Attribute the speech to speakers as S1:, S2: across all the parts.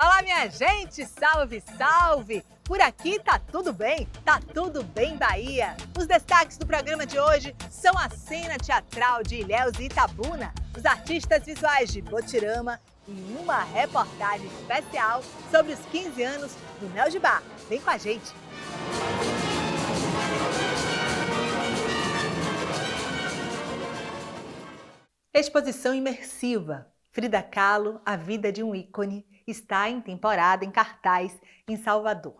S1: Olá, minha gente! Salve, salve! Por aqui tá tudo bem? Tá tudo bem, Bahia! Os destaques do programa de hoje são a cena teatral de Ilhéus e Itabuna, os artistas visuais de Botirama e uma reportagem especial sobre os 15 anos do Mel de Bar. Vem com a gente! Exposição imersiva. Frida Kahlo, a vida de um ícone, está em temporada em cartaz em Salvador.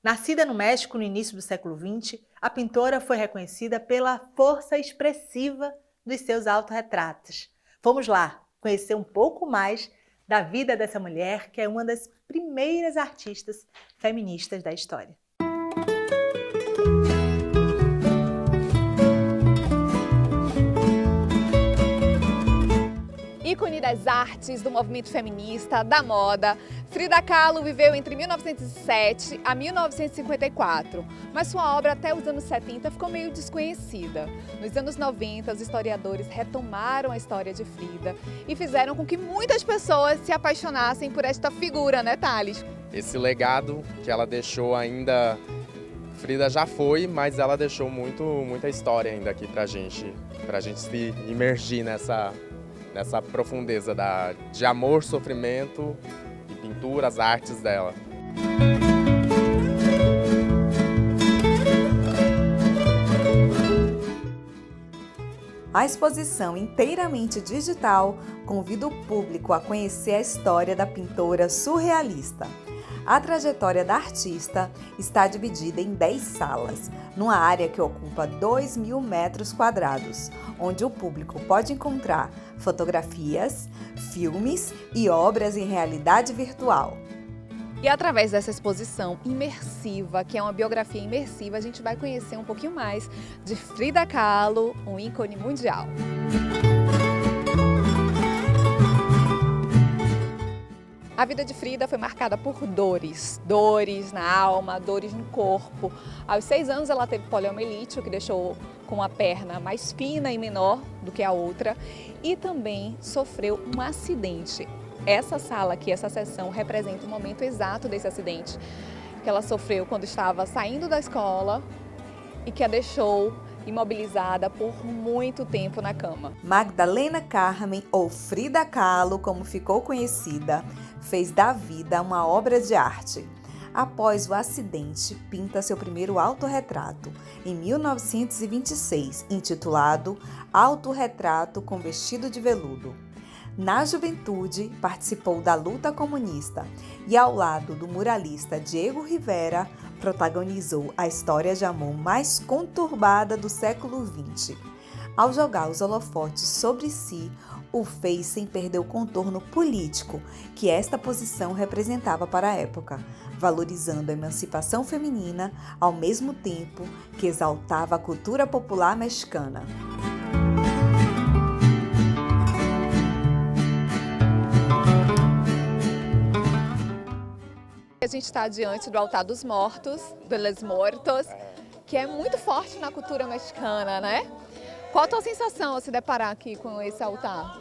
S1: Nascida no México no início do século XX, a pintora foi reconhecida pela força expressiva dos seus autorretratos. Vamos lá conhecer um pouco mais da vida dessa mulher, que é uma das primeiras artistas feministas da história.
S2: Ícone das artes, do movimento feminista, da moda, Frida Kahlo viveu entre 1907 a 1954, mas sua obra até os anos 70 ficou meio desconhecida. Nos anos 90, os historiadores retomaram a história de Frida e fizeram com que muitas pessoas se apaixonassem por esta figura, né, Thales?
S3: Esse legado que ela deixou ainda, Frida já foi, mas ela deixou muita história ainda aqui pra gente se imergir nessa profundeza de amor, sofrimento e pintura, as artes dela.
S4: A exposição inteiramente digital convida o público a conhecer a história da pintora surrealista. A trajetória da artista está dividida em 10 salas, numa área que ocupa 2.000 metros quadrados, onde o público pode encontrar fotografias, filmes e obras em realidade virtual.
S2: E através dessa exposição imersiva, que é uma biografia imersiva, a gente vai conhecer um pouquinho mais de Frida Kahlo, um ícone mundial. A vida de Frida foi marcada por dores na alma, dores no corpo. Aos 6 anos ela teve poliomielite, o que deixou com a perna mais fina e menor do que a outra, e também sofreu um acidente. Essa sala aqui, essa seção, representa o momento exato desse acidente que ela sofreu quando estava saindo da escola e que a deixou imobilizada por muito tempo na cama.
S4: Magdalena Carmen, ou Frida Kahlo, como ficou conhecida, fez da vida uma obra de arte. Após o acidente, pinta seu primeiro autorretrato, em 1926, intitulado Autorretrato com Vestido de Veludo. Na juventude, participou da luta comunista e, ao lado do muralista Diego Rivera, protagonizou a história de amor mais conturbada do século XX. Ao jogar os holofotes sobre si, o fez sem perder o contorno político que esta posição representava para a época, valorizando a emancipação feminina ao mesmo tempo que exaltava a cultura popular mexicana.
S2: A gente está diante do altar dos mortos, de los muertos, que é muito forte na cultura mexicana, né? Qual a tua sensação ao se deparar aqui com esse altar?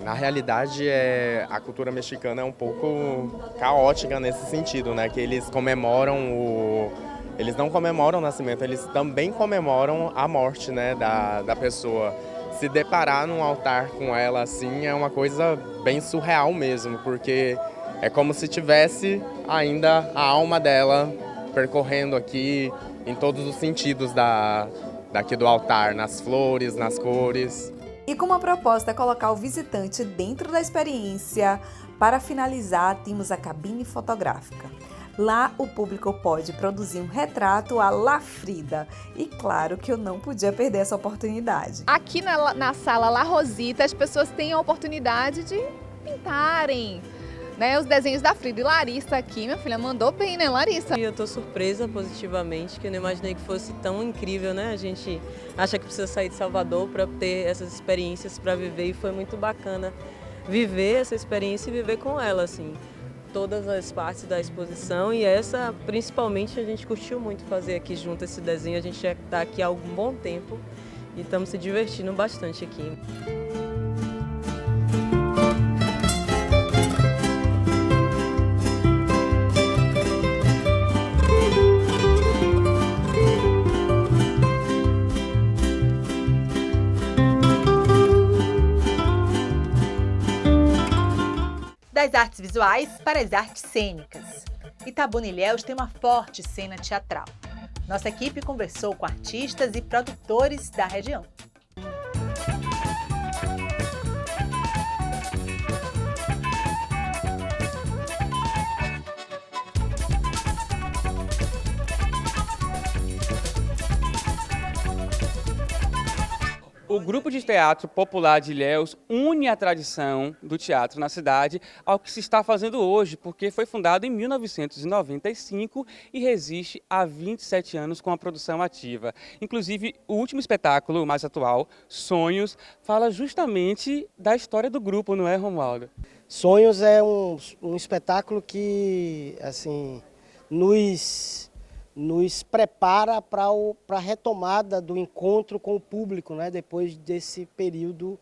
S3: Na realidade, a cultura mexicana é um pouco caótica nesse sentido, né? Que eles não comemoram o nascimento, eles também comemoram a morte, né, da pessoa. Se deparar num altar com ela assim é uma coisa bem surreal mesmo, porque é como se tivesse ainda a alma dela percorrendo aqui em todos os sentidos daqui do altar, nas flores, nas cores.
S4: E como a proposta é colocar o visitante dentro da experiência, para finalizar temos a cabine fotográfica. Lá o público pode produzir um retrato à la Frida. E claro que eu não podia perder essa oportunidade.
S2: Aqui na sala La Rosita, as pessoas têm a oportunidade de pintarem, né, os desenhos da Frida. E Larissa aqui, minha filha, mandou bem, né, Larissa?
S5: Eu tô surpresa positivamente, que eu não imaginei que fosse tão incrível, né? A gente acha que precisa sair de Salvador para ter essas experiências para viver, e foi muito bacana viver essa experiência e viver com ela, assim. todas as partes da exposição e essa, principalmente, a gente curtiu muito fazer aqui junto esse desenho. A gente já está aqui há algum bom tempo e estamos se divertindo bastante aqui.
S1: Das artes visuais para as artes cênicas. Itabuna e Ilhéus tem uma forte cena teatral. Nossa equipe conversou com artistas e produtores da região.
S6: O Grupo de Teatro Popular de Ilhéus une a tradição do teatro na cidade ao que se está fazendo hoje, porque foi fundado em 1995 e resiste há 27 anos com a produção ativa. Inclusive, o último espetáculo, o mais atual, Sonhos, fala justamente da história do grupo, não é, Romualdo?
S7: Sonhos é um espetáculo que assim, nos prepara para a retomada do encontro com o público, né, depois desse período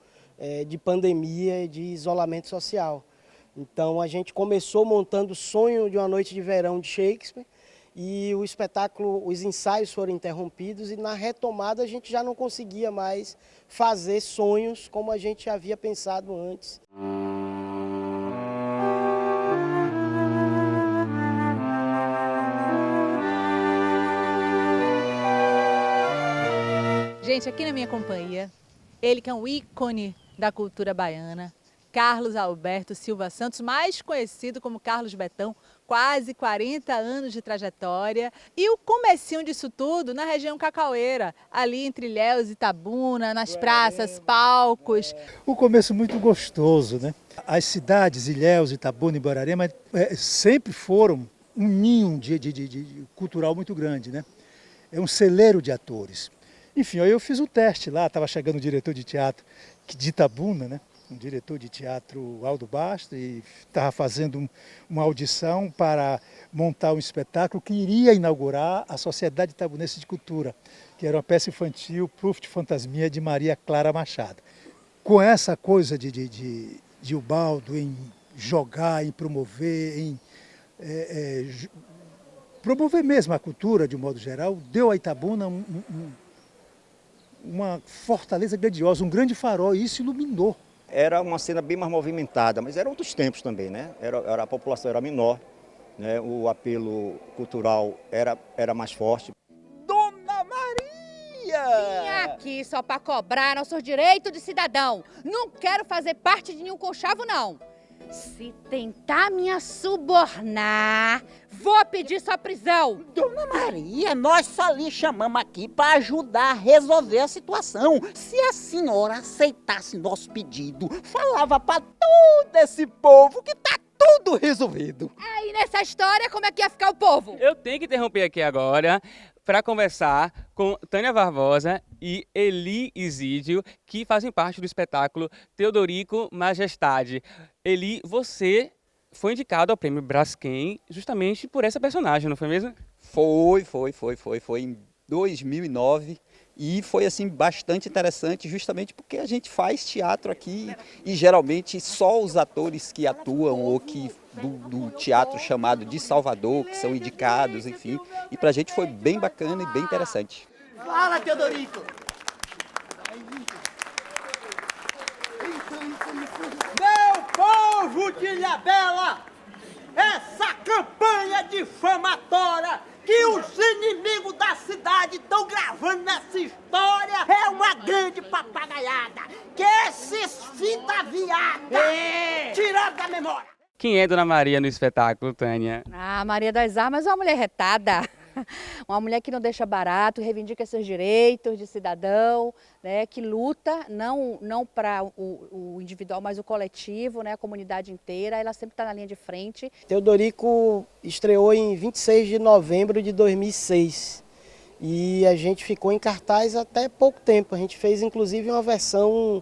S7: de pandemia e de isolamento social. Então a gente começou montando Sonho de uma Noite de Verão de Shakespeare e o espetáculo, os ensaios foram interrompidos e na retomada a gente já não conseguia mais fazer sonhos como a gente havia pensado antes.
S1: Gente, aqui na minha companhia, ele que é um ícone da cultura baiana, Carlos Alberto Silva Santos, mais conhecido como Carlos Betão, quase 40 anos de trajetória. E o comecinho disso tudo na região cacaueira, ali entre Ilhéus e Itabuna, nas praças, palcos.
S8: Um começo muito gostoso, né? As cidades, Ilhéus, Itabuna e Borarema, sempre foram um ninho de cultural muito grande, né? É um celeiro de atores. Enfim, aí eu fiz o teste lá, estava chegando o diretor de teatro de Itabuna, né? Um diretor de teatro, Aldo Bastos, e estava fazendo uma audição para montar um espetáculo que iria inaugurar a Sociedade Itabunense de Cultura, que era uma peça infantil, Proof de Fantasmia, de Maria Clara Machado. Com essa coisa de Ubaldo em jogar, em promover, promover mesmo a cultura de um modo geral, deu a Itabuna uma fortaleza grandiosa, um grande farol, e isso iluminou.
S9: Era uma cena bem mais movimentada, mas eram outros tempos também, né? A população era menor, né? O apelo cultural era mais forte.
S10: Dona Maria!
S11: Vim aqui só para cobrar nossos direitos de cidadão. Não quero fazer parte de nenhum conchavo, não. Se tentar me subornar, vou pedir sua prisão.
S10: Dona Maria, nós só lhe chamamos aqui para ajudar a resolver a situação. Se a senhora aceitasse nosso pedido, falava para todo esse povo que tá tudo resolvido.
S11: Aí nessa história, como é que ia ficar o povo?
S6: Eu tenho que interromper aqui agora para conversar com Tânia Barbosa e Eli Isídio, que fazem parte do espetáculo Teodorico Majestade. Eli, você foi indicado ao prêmio Braskem justamente por essa personagem, não foi mesmo?
S12: Foi em 2009 e foi assim bastante interessante justamente porque a gente faz teatro aqui e geralmente só os atores que atuam ou que do teatro chamado de Salvador, que são indicados, enfim, e pra gente foi bem bacana e bem interessante.
S10: Fala, Teodorico! Meu povo de Ilhabela, essa campanha difamatória que os inimigos da cidade estão gravando nessa história é uma grande papagaiada, que esses fita viada tiraram da memória.
S6: Quem é Dona Maria no espetáculo, Tânia?
S11: Ah, Maria das Armas é uma mulher retada. Uma mulher que não deixa barato, reivindica seus direitos de cidadão, né, que luta não para o individual, mas o coletivo, né, a comunidade inteira. Ela sempre está na linha de frente.
S7: Teodorico estreou em 26 de novembro de 2006 e a gente ficou em cartaz até pouco tempo. A gente fez inclusive uma versão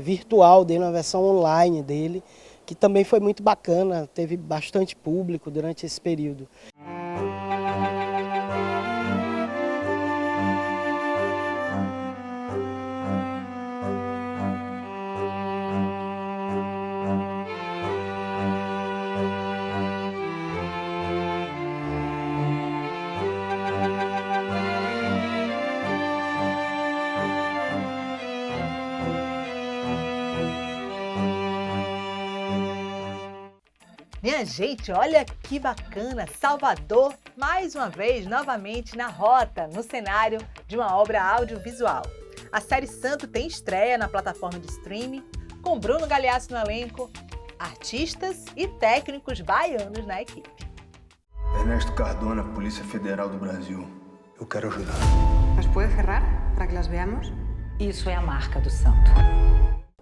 S7: virtual dele, uma versão online dele, que também foi muito bacana, teve bastante público durante esse período.
S1: Minha gente, olha que bacana! Salvador, mais uma vez, novamente na rota, no cenário de uma obra audiovisual. A série Santo tem estreia na plataforma de streaming, com Bruno Galhaço no elenco, artistas e técnicos baianos na equipe.
S13: Ernesto Cardona, Polícia Federal do Brasil. Eu quero ajudar.
S14: ¿Nos puede cerrar para que las veamos? Isso é a marca do santo.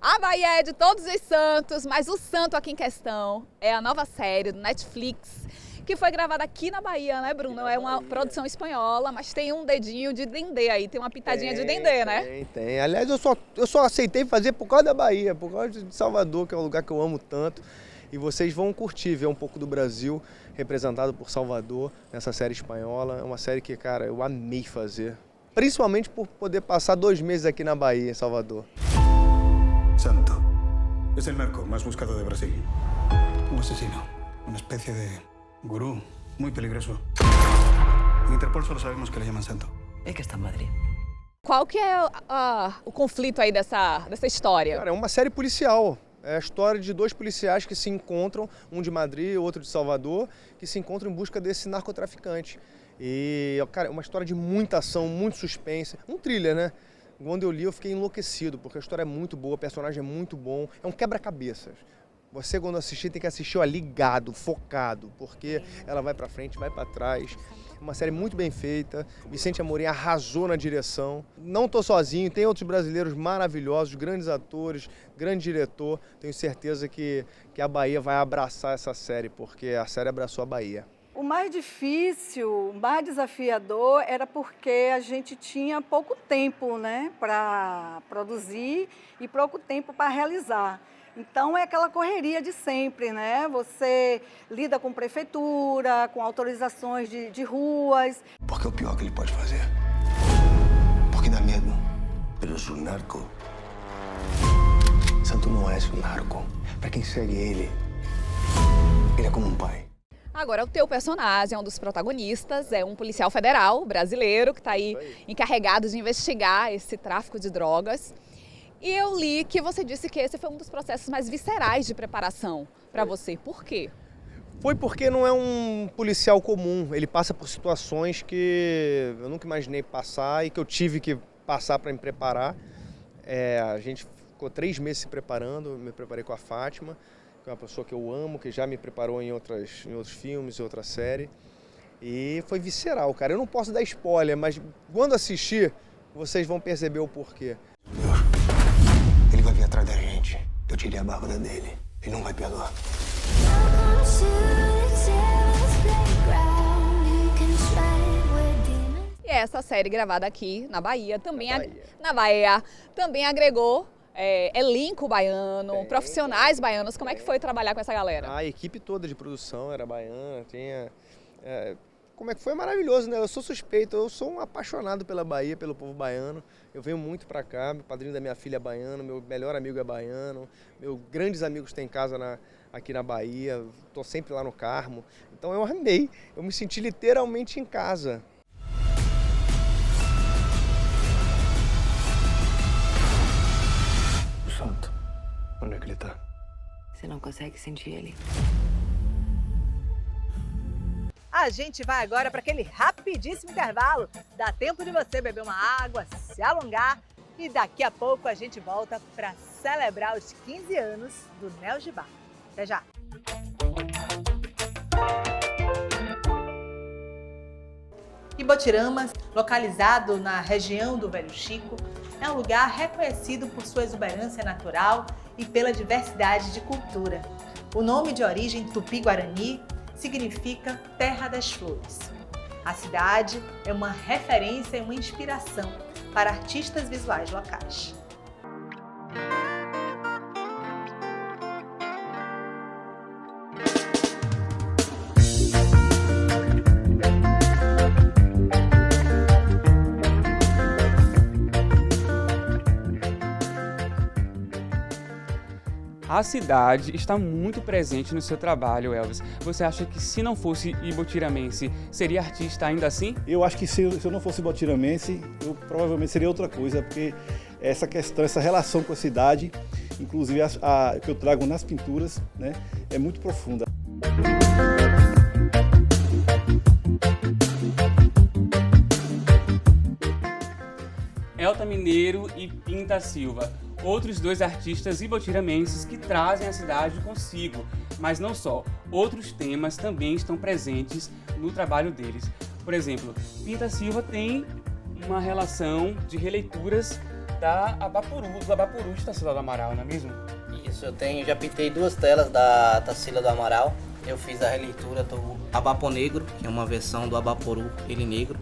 S2: A Bahia é de todos os santos, mas o santo aqui em questão é a nova série do Netflix, que foi gravada aqui na Bahia, né, Bruno? É uma produção espanhola, mas tem um dedinho de Dendê aí, tem uma pitadinha de Dendê, né?
S15: Tem. Aliás, eu só aceitei fazer por causa da Bahia, por causa de Salvador, que é um lugar que eu amo tanto. E vocês vão curtir, ver um pouco do Brasil representado por Salvador nessa série espanhola. É uma série que, cara, eu amei fazer. Principalmente por poder passar 2 meses aqui na Bahia, em Salvador.
S13: Santo. Es el narco más buscado de Brasil. Un asesino. Una especie de gurú muy peligroso. En Interpol solo sabemos que le llaman Santo.
S14: É que está em Madrid.
S2: Qual que é o conflito aí dessa história?
S15: Cara, é uma série policial. É a história de 2 policiais que se encontram, um de Madrid e outro de Salvador, que se encontram em busca desse narcotraficante. E, cara, é uma história de muita ação, muito suspense. Um thriller, né? Quando eu li, eu fiquei enlouquecido, porque a história é muito boa, o personagem é muito bom. É um quebra-cabeças. Você, quando assistir, tem que assistir ligado, focado, porque ela vai pra frente, vai pra trás. Uma série muito bem feita. Vicente Amorim arrasou na direção. Não tô sozinho, tem outros brasileiros maravilhosos, grandes atores, grande diretor. Tenho certeza que a Bahia vai abraçar essa série, porque a série abraçou a Bahia.
S16: O mais difícil, o mais desafiador era porque a gente tinha pouco tempo, né, para produzir e pouco tempo para realizar. Então é aquela correria de sempre, né? Você lida com prefeitura, com autorizações de ruas.
S13: Porque é o pior que ele pode fazer. Porque dá medo. Pero es un narco. Santo não é um narco. Para quem segue ele é como um pai.
S2: Agora, o teu personagem é um dos protagonistas, é um policial federal brasileiro que está aí encarregado de investigar esse tráfico de drogas. E eu li que você disse que esse foi um dos processos mais viscerais de preparação para você. Por quê?
S15: Foi porque não é um policial comum. Ele passa por situações que eu nunca imaginei passar e que eu tive que passar para me preparar. A gente ficou 3 meses se preparando, me preparei com a Fátima, que é uma pessoa que eu amo, que já me preparou em outros filmes, em outra série. E foi visceral, cara. Eu não posso dar spoiler, mas quando assistir, vocês vão perceber o porquê.
S13: Ele vai vir atrás da gente. Eu tirei a bárbara dele. Ele não vai perdoar.
S2: E essa série gravada aqui na Bahia também, na Bahia, também agregou elenco baiano, profissionais baianos. Como é que foi trabalhar com essa galera?
S15: A equipe toda de produção era baiana, tinha... Como é que foi? Maravilhoso, né? Eu sou suspeito, eu sou um apaixonado pela Bahia, pelo povo baiano. Eu venho muito pra cá, meu padrinho da minha filha é baiano, meu melhor amigo é baiano, meus grandes amigos têm casa aqui na Bahia, tô sempre lá no Carmo. Então eu amei, eu me senti literalmente em casa.
S13: O Santo, onde é que ele tá?
S14: Você não consegue sentir ele?
S1: A gente vai agora para aquele rapidíssimo intervalo. Dá tempo de você beber uma água, se alongar e daqui a pouco a gente volta para celebrar os 15 anos do Neo Gibá. Até já! Ibotiramas, localizado na região do Velho Chico, é um lugar reconhecido por sua exuberância natural e pela diversidade de cultura. O nome de origem tupi-guarani significa Terra das Flores. A cidade é uma referência e uma inspiração para artistas visuais locais.
S6: A cidade está muito presente no seu trabalho, Elvis. Você acha que se não fosse ibotiramense, seria artista ainda assim?
S17: Eu acho que se eu não fosse ibotiramense, eu provavelmente seria outra coisa, porque essa questão, essa relação com a cidade, inclusive a que eu trago nas pinturas, né, é muito profunda.
S6: Elta Mineiro e Pinta Silva, outros dois artistas ibotiramenses que trazem a cidade consigo. Mas não só, outros temas também estão presentes no trabalho deles. Por exemplo, Pinta Silva tem uma relação de releituras do Abapuru de Tarsila do Amaral, não é mesmo?
S18: Isso, já pintei 2 telas da Tarsila do Amaral. Eu fiz a releitura do Abapo Negro, que é uma versão do Abapuru, ele negro,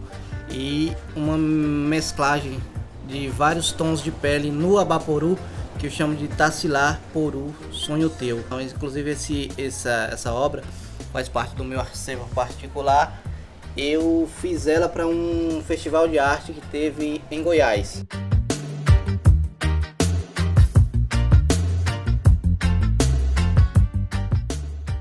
S18: e uma mesclagem de vários tons de pele no Abaporu, que eu chamo de Tarsila Poru Sonho Teu. Então, inclusive essa obra faz parte do meu acervo particular. Eu fiz ela para um festival de arte que teve em Goiás.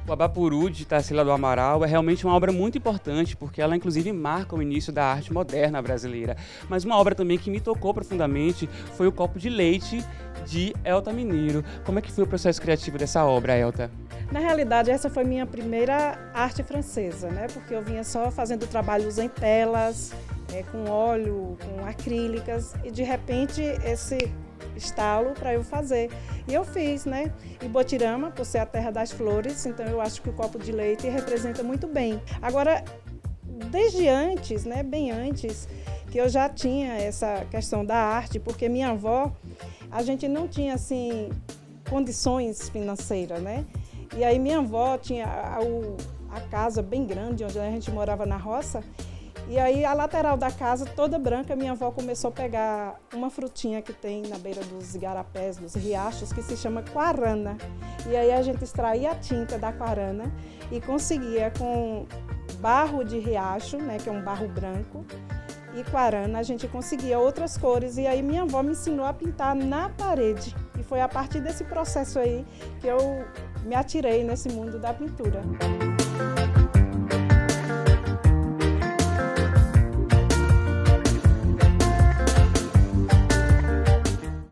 S6: O Abapuru de Tarsila do Amaral é realmente uma obra muito importante, porque ela inclusive marca o início da arte moderna brasileira. Mas uma obra também que me tocou profundamente foi o Copo de Leite de Elta Mineiro. Como é que foi o processo criativo dessa obra, Elta?
S19: Na realidade, essa foi minha primeira arte francesa, né? Porque eu vinha só fazendo trabalhos em telas, com óleo, com acrílicas, e de repente esse estalo para eu fazer. E eu fiz, né? Ibotirama, por ser a terra das flores, então eu acho que o copo de leite representa muito bem. Agora, desde antes, né? Bem antes, que eu já tinha essa questão da arte, porque minha avó, a gente não tinha, assim, condições financeiras, né? E aí minha avó tinha a casa bem grande, onde a gente morava na roça. E aí a lateral da casa, toda branca, minha avó começou a pegar uma frutinha que tem na beira dos igarapés, dos riachos, que se chama quarana. E aí a gente extraía a tinta da quarana e conseguia com barro de riacho, né, que é um barro branco, e quarana, a gente conseguia outras cores. E aí minha avó me ensinou a pintar na parede. E foi a partir desse processo aí que eu me atirei nesse mundo da pintura.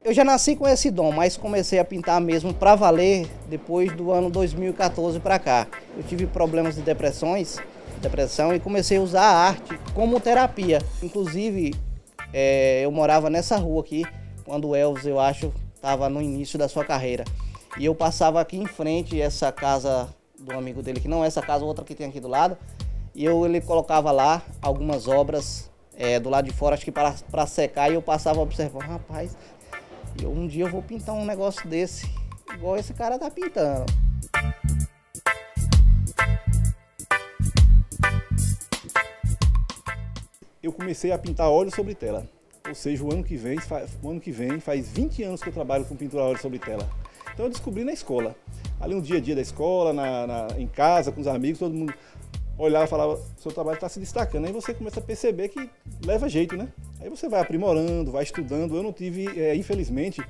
S18: Eu já nasci com esse dom, mas comecei a pintar mesmo para valer depois do ano 2014 para cá. Eu tive problemas de depressão e comecei a usar a arte como terapia. Inclusive, eu morava nessa rua aqui, quando o Elvis, eu acho, estava no início da sua carreira. E eu passava aqui em frente, essa casa do amigo dele, que não é essa casa, outra que tem aqui do lado, e ele colocava lá algumas obras do lado de fora, acho que para secar, e eu passava observando, rapaz, um dia eu vou pintar um negócio desse, igual esse cara tá pintando.
S17: Eu comecei a pintar óleo sobre tela, ou seja, o ano que vem faz 20 anos que eu trabalho com pintura a óleo sobre tela. Então eu descobri na escola, ali no dia a dia da escola, em casa, com os amigos, todo mundo olhava e falava, seu trabalho está se destacando. Aí você começa a perceber que leva jeito, né? Aí você vai aprimorando, vai estudando. Eu não tive, infelizmente,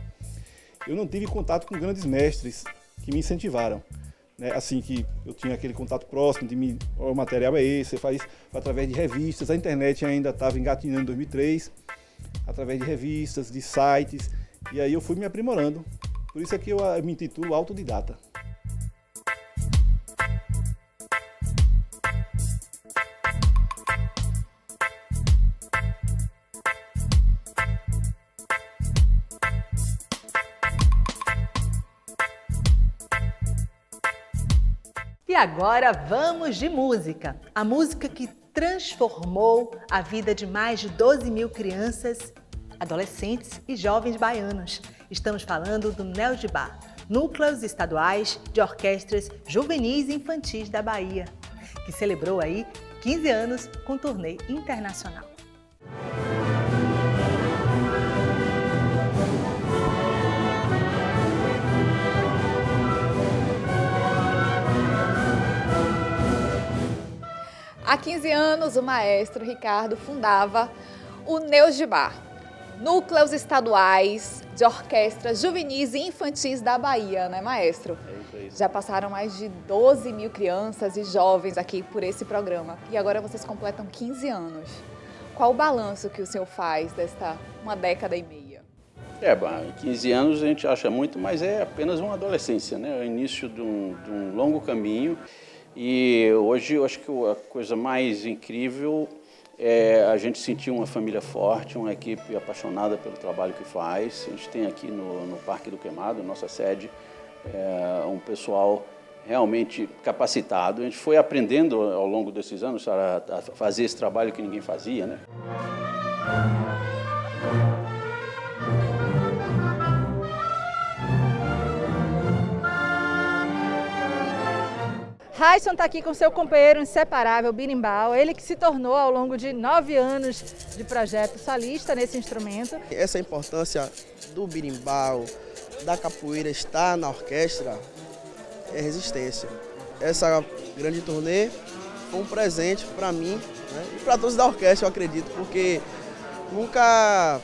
S17: eu não tive contato com grandes mestres que me incentivaram. Né? Assim que eu tinha aquele contato próximo de mim, o material é esse, você faz através de revistas. A internet ainda estava engatinhando em 2003, através de revistas, de sites. E aí eu fui me aprimorando. Por isso é que eu me intitulo autodidata.
S1: E agora vamos de música. A música que transformou a vida de mais de 12 mil crianças, adolescentes e jovens baianos. Estamos falando do NEOJBA, Núcleos Estaduais de Orquestras Juvenis e Infantis da Bahia, que celebrou aí 15 anos com turnê internacional.
S2: Há 15 anos, o maestro Ricardo fundava o NEOJBA, núcleos estaduais de orquestras juvenis e infantis da Bahia, né, maestro? Já passaram mais de 12 mil crianças e jovens aqui por esse programa. E agora vocês completam 15 anos. Qual o balanço que o senhor faz desta uma década e meia?
S20: 15 anos a gente acha muito, mas é apenas uma adolescência, né? É o início de um longo caminho. E hoje eu acho que a coisa mais incrível é a gente sentir uma família forte, uma equipe apaixonada pelo trabalho que faz. A gente tem aqui no Parque do Queimado, nossa sede, um pessoal realmente capacitado. A gente foi aprendendo ao longo desses anos a fazer esse trabalho que ninguém fazia, né?
S1: Raisson está aqui com seu companheiro inseparável, birimbau, ele que se tornou ao longo de 9 anos de projeto solista nesse instrumento.
S21: Essa importância do birimbau, da capoeira estar na orquestra é resistência. Essa grande turnê foi um presente para mim, né, e para todos da orquestra, eu acredito, porque nunca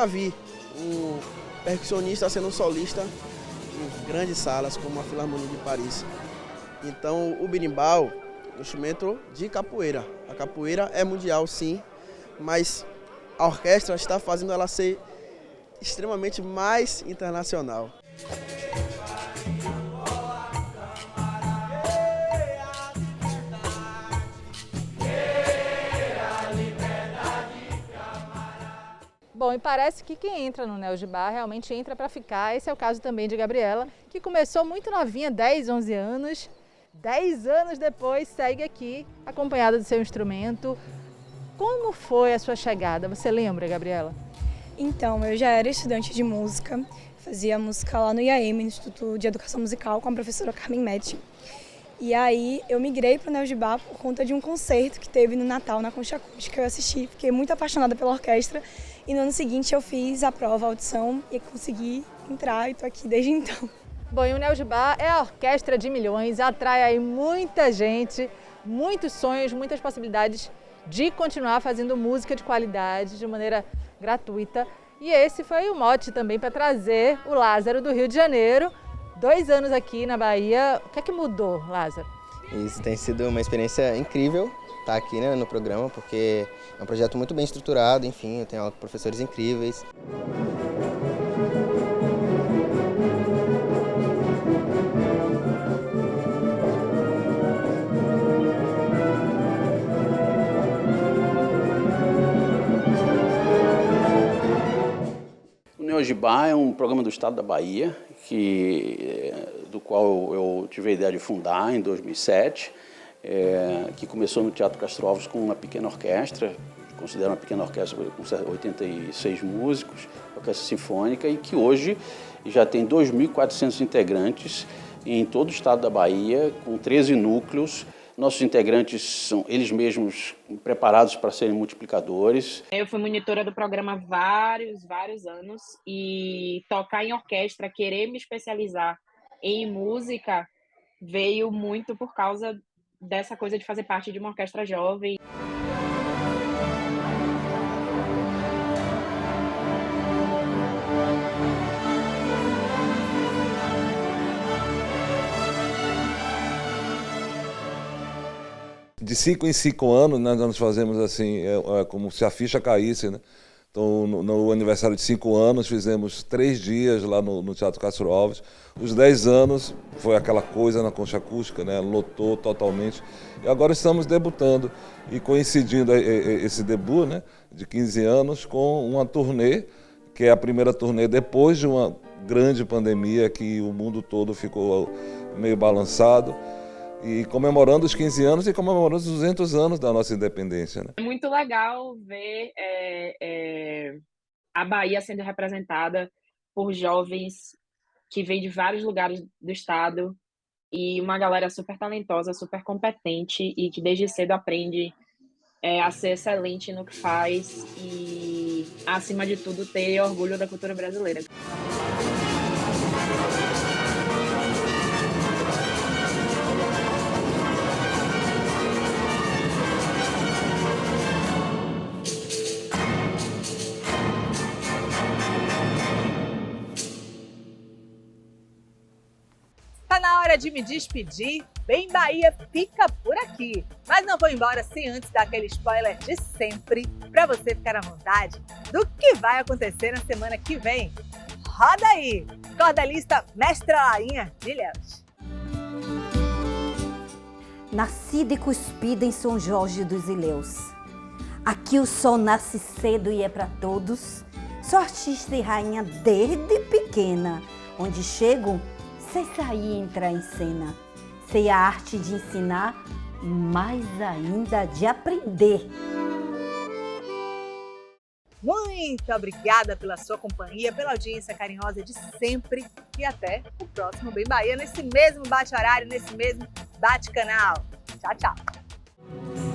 S21: vi um percussionista sendo um solista em grandes salas como a Filarmonia de Paris. Então o birimbau é um instrumento de capoeira. A capoeira é mundial, sim, mas a orquestra está fazendo ela ser extremamente mais internacional.
S1: Bom, e parece que quem entra no Neo Gibá realmente entra para ficar. Esse é o caso também de Gabriela, que começou muito novinha, 10, 11 anos. 10 anos depois segue aqui, acompanhada do seu instrumento. Como foi a sua chegada? Você lembra, Gabriela?
S22: Então, eu já era estudante de música, fazia música lá no IAM, no Instituto de Educação Musical, com a professora Carmen Metti. E aí eu migrei para o Neo Gibá por conta de um concerto que teve no Natal, na Concha Acústica. Eu assisti, fiquei muito apaixonada pela orquestra. E no ano seguinte eu fiz a prova, a audição, e consegui entrar e estou aqui desde então.
S1: Bom, e o Neo Gibá é a orquestra de milhões, atrai aí muita gente, muitos sonhos, muitas possibilidades de continuar fazendo música de qualidade, de maneira gratuita. E esse foi o mote também para trazer o Lázaro do Rio de Janeiro, 2 anos aqui na Bahia. O que é que mudou, Lázaro?
S23: Isso tem sido uma experiência incrível estar aqui, né, no programa, porque é um projeto muito bem estruturado, enfim, eu tenho aula com professores incríveis.
S20: O Neo Gibá é um programa do Estado da Bahia, do qual eu tive a ideia de fundar em 2007, que começou no Teatro Castro Alves com uma pequena orquestra, considero uma pequena orquestra com 86 músicos, orquestra sinfônica, e que hoje já tem 2.400 integrantes em todo o estado da Bahia, com 13 núcleos. Nossos integrantes são eles mesmos preparados para serem multiplicadores.
S24: Eu fui monitora do programa vários anos, e tocar em orquestra, querer me especializar em música, veio muito por causa dessa coisa de fazer parte de uma orquestra jovem.
S25: De 5 em 5 anos, né, nós fazemos assim, como se a ficha caísse, né? Então, no aniversário de 5 anos, fizemos 3 dias lá no Teatro Castro Alves. Os 10 anos foi aquela coisa na Concha Acústica, né? Lotou totalmente. E agora estamos debutando e coincidindo esse debut, né, de 15 anos com uma turnê, que é a primeira turnê depois de uma grande pandemia que o mundo todo ficou meio balançado. E comemorando os 15 anos e comemorando os 200 anos da nossa independência, né?
S24: É muito legal ver a Bahia sendo representada por jovens que vêm de vários lugares do estado, e uma galera super talentosa, super competente, e que desde cedo aprende a ser excelente no que faz e, acima de tudo, ter orgulho da cultura brasileira.
S1: hora de me despedir. Bem Bahia fica por aqui. Mas não vou embora sem antes dar aquele spoiler de sempre, para você ficar à vontade do que vai acontecer na semana que vem. Roda aí! Cordelista Mestra Lainha de Ilhéus.
S3: Nascida e cuspida em São Jorge dos Ilhéus. Aqui o sol nasce cedo e é para todos. Sou artista e rainha desde pequena. Onde chego, sei sair e entrar em cena. Sei a arte de ensinar, mais ainda de aprender.
S1: Muito obrigada pela sua companhia, pela audiência carinhosa de sempre e até o próximo Bem Bahia, nesse mesmo bate-horário, nesse mesmo bate-canal. Tchau, tchau!